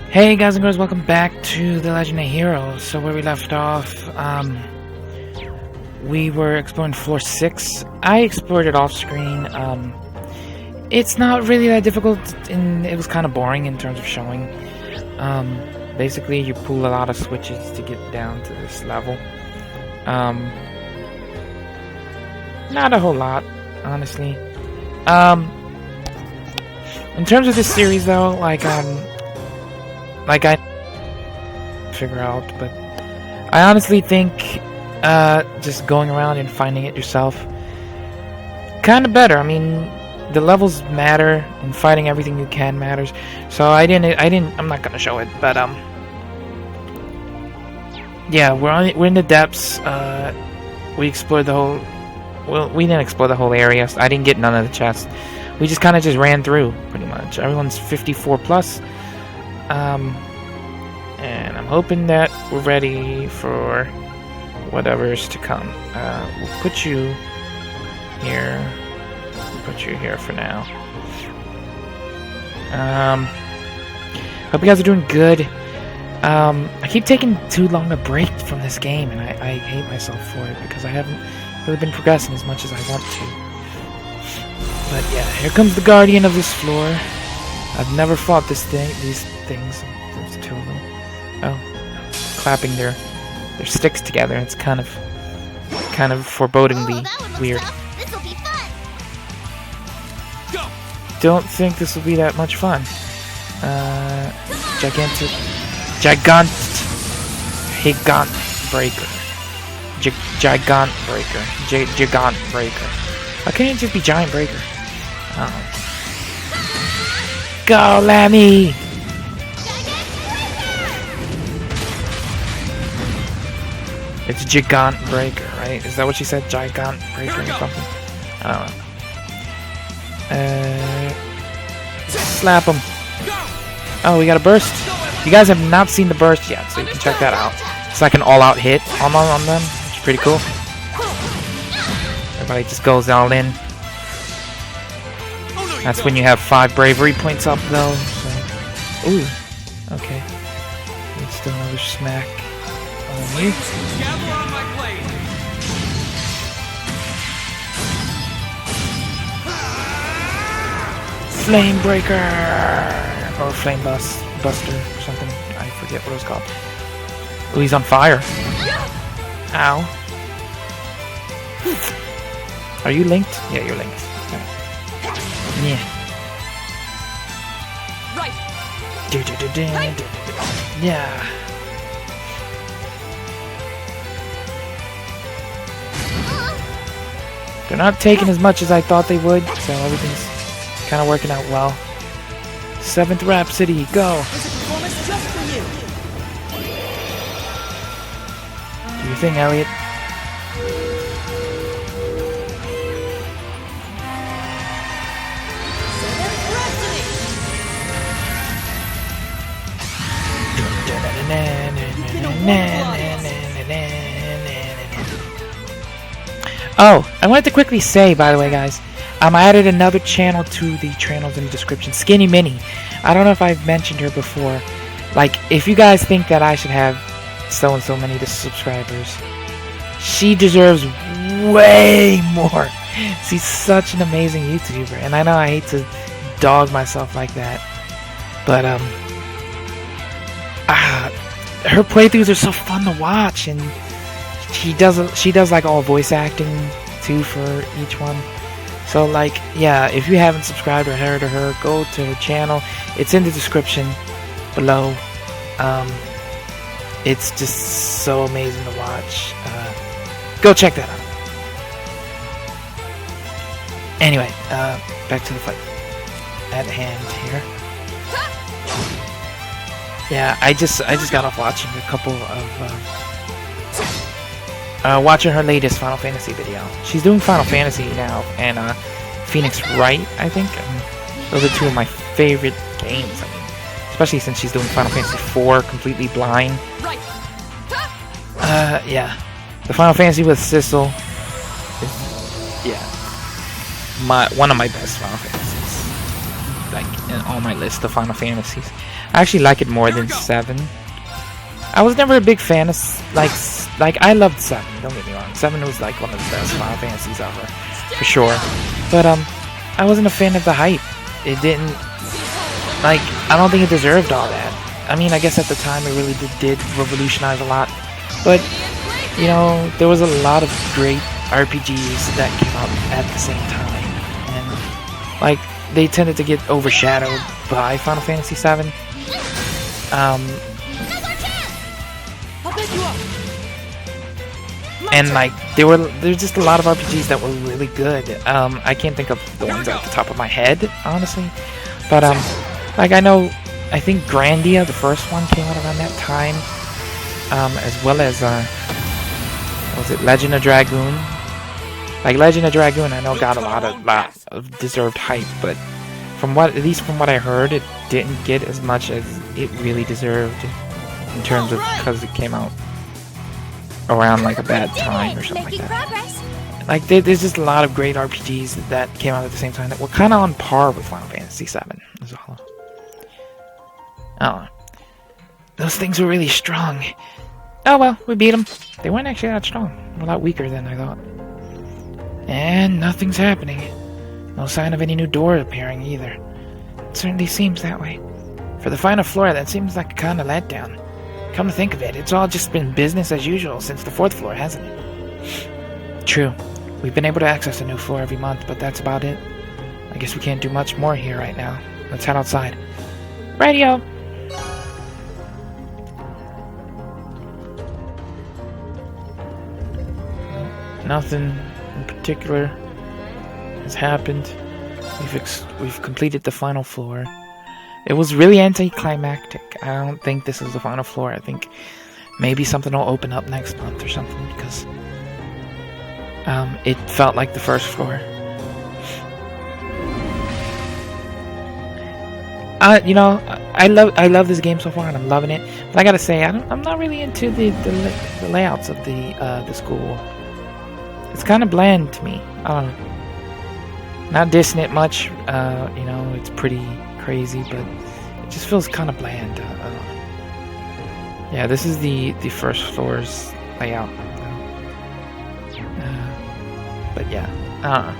Hey guys and girls, welcome back to The Legend of Heroes. So where we left off, we were exploring floor 6. I explored it off screen. It's not really that difficult, and it was kind of boring in terms of showing. Basically you pull a lot of switches to get down to this level. Not a whole lot, honestly. In terms of this series though, like I figure out, but I honestly think just going around and finding it yourself kind of better. I mean, the levels matter and fighting everything you can matters. So I'm not gonna show it, but yeah, we're in the depths. We explored the whole. Well, we didn't explore the whole area. So I didn't get none of the chests. We just kind of just ran through, pretty much. Everyone's 54 plus. And I'm hoping that we're ready for whatever's to come. We'll put you here. We'll put you here for now. Hope you guys are doing good. I keep taking too long a break from this game, and I hate myself for it because I haven't really been progressing as much as I want to. But yeah, here comes the guardian of this floor. I've never fought these things. There's two of them. Oh, clapping their sticks together. It's kind of forebodingly weird. This'll be fun. Don't think this will be that much fun. Gigant breaker. Gigant breaker. Gigant breaker. Why can't it just be giant breaker? Go, Lammy! It's Gigant Breaker, right? Is that what she said? Gigant Breaker or something? I don't know. Slap him. Oh, we got a burst. You guys have not seen the burst yet, so you can check that out. It's like an all-out hit on them, which is pretty cool. Everybody just goes all in. That's when you have 5 bravery points up, though. So. Ooh. Okay. Need still another smack on you. Flame breaker or flame buster or something. I forget what it was called. Ooh, he's on fire. Ow. Are you linked? Yeah, you're linked. Yeah. Right. Yeah. They're not taking as much as I thought they would, so everything's kind of working out well. 7th Rhapsody, go! There's a performance just for you. Do your thing, Elliot. Oh, I wanted to quickly say, by the way, guys, I added another channel to the channels in the description, Skinny Minnie. I don't know if I've mentioned her before. Like, if you guys think that I should have so and so many subscribers, she deserves way more. She's such an amazing YouTuber, and I know I hate to dog myself like that, but her playthroughs are so fun to watch, and she does like all voice acting too for each one. So like, yeah, if you haven't subscribed or heard of her, go to her channel. It's in the description below. It's just so amazing to watch. Go check that out. Anyway, back to the fight at hand here. Yeah, I just got off watching a couple of watching her latest Final Fantasy video. She's doing Final Fantasy now, and Phoenix Wright, I think. Those are 2 of my favorite games. I mean, especially since she's doing Final Fantasy 4 completely blind. Yeah, the Final Fantasy with Sissel is, yeah, one of my best Final Fantasies. like on my list of Final Fantasies. I actually like it more than 7. I was never a big fan of like I loved 7. Don't get me wrong. 7 was like one of the best Final Fantasies ever, for sure. But I wasn't a fan of the hype. It didn't like. I don't think it deserved all that. I mean, I guess at the time it really did revolutionize a lot. But you know, there was a lot of great RPGs that came out at the same time, and like they tended to get overshadowed by Final Fantasy VII. And like there's just a lot of RPGs that were really good. I can't think of the ones at the top of my head, honestly, but like I think Grandia, the first one, came out around that time, as well as was it Legend of Dragoon? Like Legend of Dragoon, I know got a lot of deserved hype, but at least from what I heard, it didn't get as much as it really deserved in terms of because it came out around like a bad time or something like that. Like there's just a lot of great RPGs that came out at the same time that were kind of on par with Final Fantasy VII as well. Oh, those things were really strong. Oh well, we beat them. They weren't actually that strong. A lot weaker than I thought. And nothing's happening. No sign of any new door appearing either. It certainly seems that way. For the final floor, that seems like a kind of letdown. Come to think of it, it's all just been business as usual since the 4th floor, hasn't it? True. We've been able to access a new floor every month, but that's about it. I guess we can't do much more here right now. Let's head outside. Radio! Nothing in particular has happened. We've completed the final floor. It was really anticlimactic. I don't think this is the final floor. I think maybe something will open up next month or something, because it felt like the first floor. You know, I love this game so far, and I'm loving it. But I gotta say, I'm not really into the layouts of the school. It's kind of bland to me. I don't know. Not dissing it much. You know, it's pretty crazy, but it just feels kind of bland. Yeah, this is the first floor's layout. But yeah, I don't know.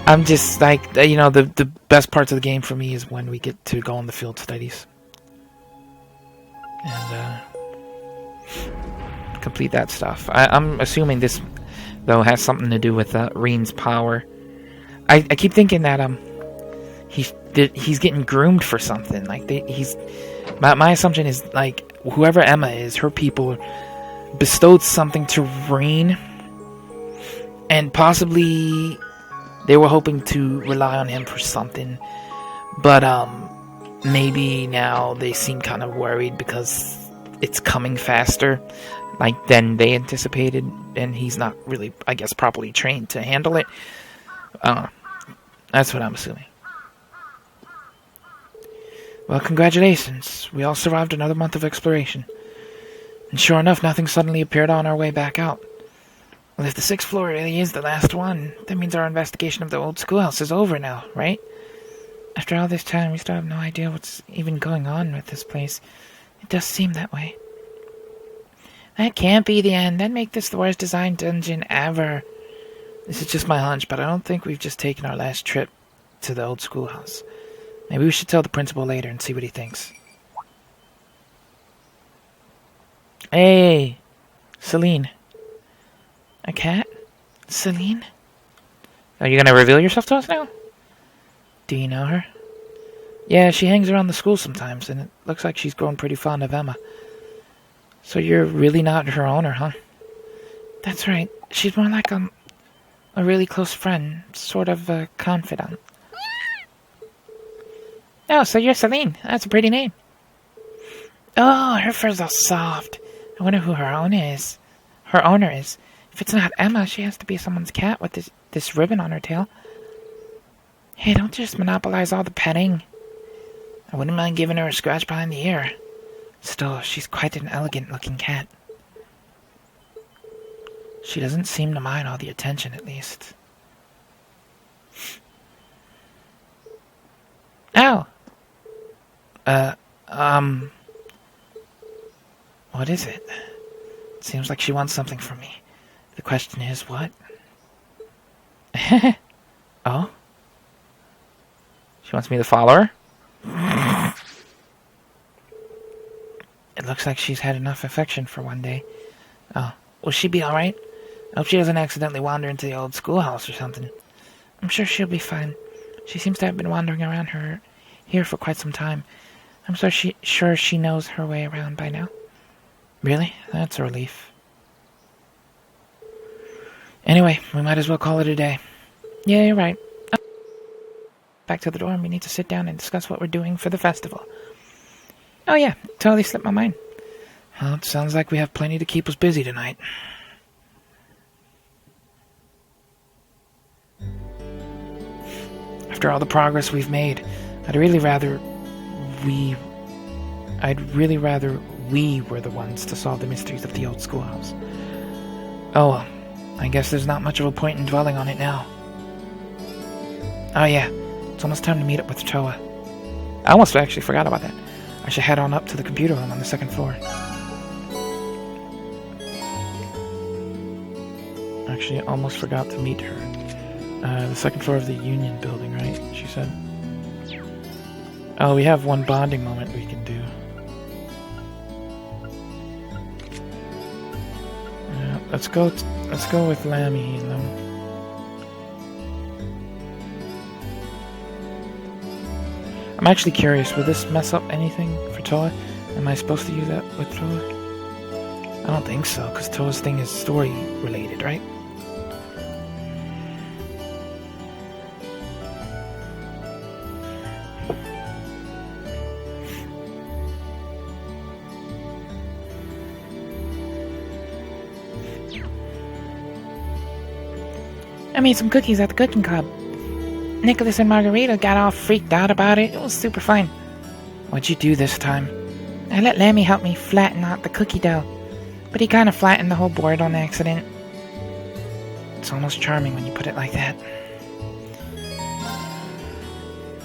I'm just like, you know, the best parts of the game for me is when we get to go on the field studies and complete that stuff. I'm assuming this though has something to do with Reen's power. I keep thinking that he's getting groomed for something. Like my assumption is like whoever Emma is, her people bestowed something to Reen, and possibly they were hoping to rely on him for something, but maybe now they seem kind of worried because it's coming faster like than they anticipated, and he's not really, I guess, properly trained to handle it. That's what I'm assuming. Well, congratulations. We all survived another month of exploration. And sure enough, nothing suddenly appeared on our way back out. Well, if the 6th floor really is the last one, that means our investigation of the old schoolhouse is over now, right? After all this time, we still have no idea what's even going on with this place. It does seem that way. That can't be the end. That'd make this the worst designed dungeon ever. This is just my hunch, but I don't think we've just taken our last trip to the old schoolhouse. Maybe we should tell the principal later and see what he thinks. Hey, Celine. A cat? Celine? Are you gonna reveal yourself to us now? Do you know her? Yeah, she hangs around the school sometimes, and it looks like she's grown pretty fond of Emma. So you're really not her owner, huh? That's right. She's more like a really close friend, sort of a confidant. Oh, so you're Celine. That's a pretty name. Oh, her fur's all soft. I wonder who her owner is. If it's not Emma, she has to be someone's cat with this ribbon on her tail. Hey, don't just monopolize all the petting. I wouldn't mind giving her a scratch behind the ear. Still, she's quite an elegant-looking cat. She doesn't seem to mind all the attention, at least. What is it? It seems like she wants something from me. The question is, what? Oh? She wants me to follow her? It looks like she's had enough affection for one day. Oh, will she be alright? I hope she doesn't accidentally wander into the old schoolhouse or something. I'm sure she'll be fine. She seems to have been wandering around here for quite some time. I'm sure she knows her way around by now. Really? That's a relief. Anyway, we might as well call it a day. Yeah, you're right. Back to the dorm, we need to sit down and discuss what we're doing for the festival. Oh yeah, totally slipped my mind. Well, it sounds like we have plenty to keep us busy tonight. After all the progress we've made, I'd really rather we were the ones to solve the mysteries of the old schoolhouse. Oh well, I guess there's not much of a point in dwelling on it now. Oh yeah, it's almost time to meet up with Toa. I almost actually forgot about that. I should head on up to the computer room on the second floor. Actually, I almost forgot to meet her. The second floor of the Union building, right? She said. Oh, we have one bonding moment we can do. Let's go with Lammy and them. I'm actually curious, will this mess up anything for Toa? Am I supposed to use that with Toa? I don't think so, because Toa's thing is story related, right? I made some cookies at the cooking club. Nicholas and Margarita got all freaked out about it. It was super fun. What'd you do this time? I let Lammy help me flatten out the cookie dough, but he kind of flattened the whole board on accident. It's almost charming when you put it like that.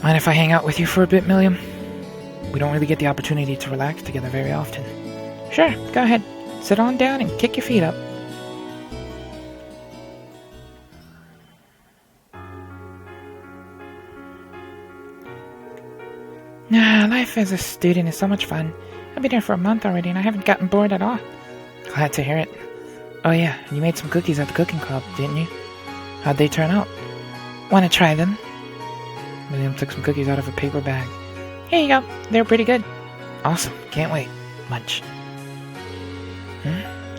Mind if I hang out with you for a bit, Milliam? We don't really get the opportunity to relax together very often. Sure, go ahead. Sit on down and kick your feet up. Life as a student is so much fun. I've been here for a month already and I haven't gotten bored at all. Glad to hear it. Oh yeah, you made some cookies at the cooking club, didn't you? How'd they turn out? Want to try them? William took some cookies out of a paper bag. Here you go. They're pretty good. Awesome. Can't wait. Munch.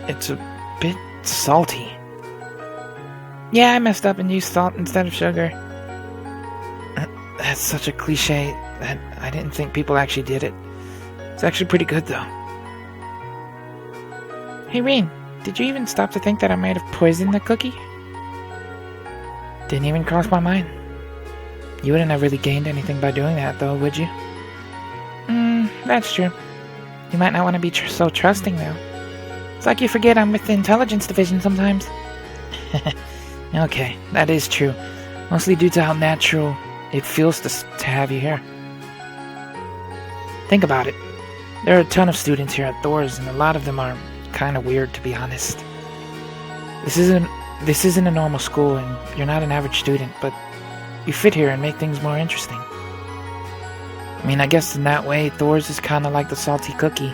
It's a bit salty. Yeah, I messed up and used salt instead of sugar. That's such a cliche that I didn't think people actually did it. It's actually pretty good, though. Hey, Reen, did you even stop to think that I might have poisoned the cookie? Didn't even cross my mind. You wouldn't have really gained anything by doing that, though, would you? That's true. You might not want to be so trusting, though. It's like you forget I'm with the intelligence division sometimes. Okay, that is true. Mostly due to how natural it feels to have you here. Think about it. There are a ton of students here at Thor's, and a lot of them are kind of weird, to be honest. This isn't a normal school, and you're not an average student, but you fit here and make things more interesting. I mean, I guess in that way, Thor's is kind of like the salty cookie.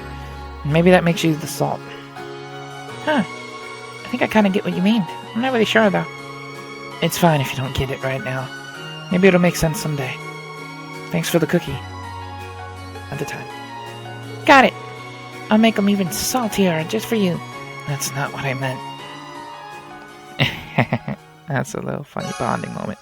And maybe that makes you the salt. Huh. I think I kind of get what you mean. I'm not really sure, though. It's fine if you don't get it right now. Maybe it'll make sense someday. Thanks for the cookie. At the time. Got it. I'll make them even saltier just for you. That's not what I meant. That's a little funny bonding moment.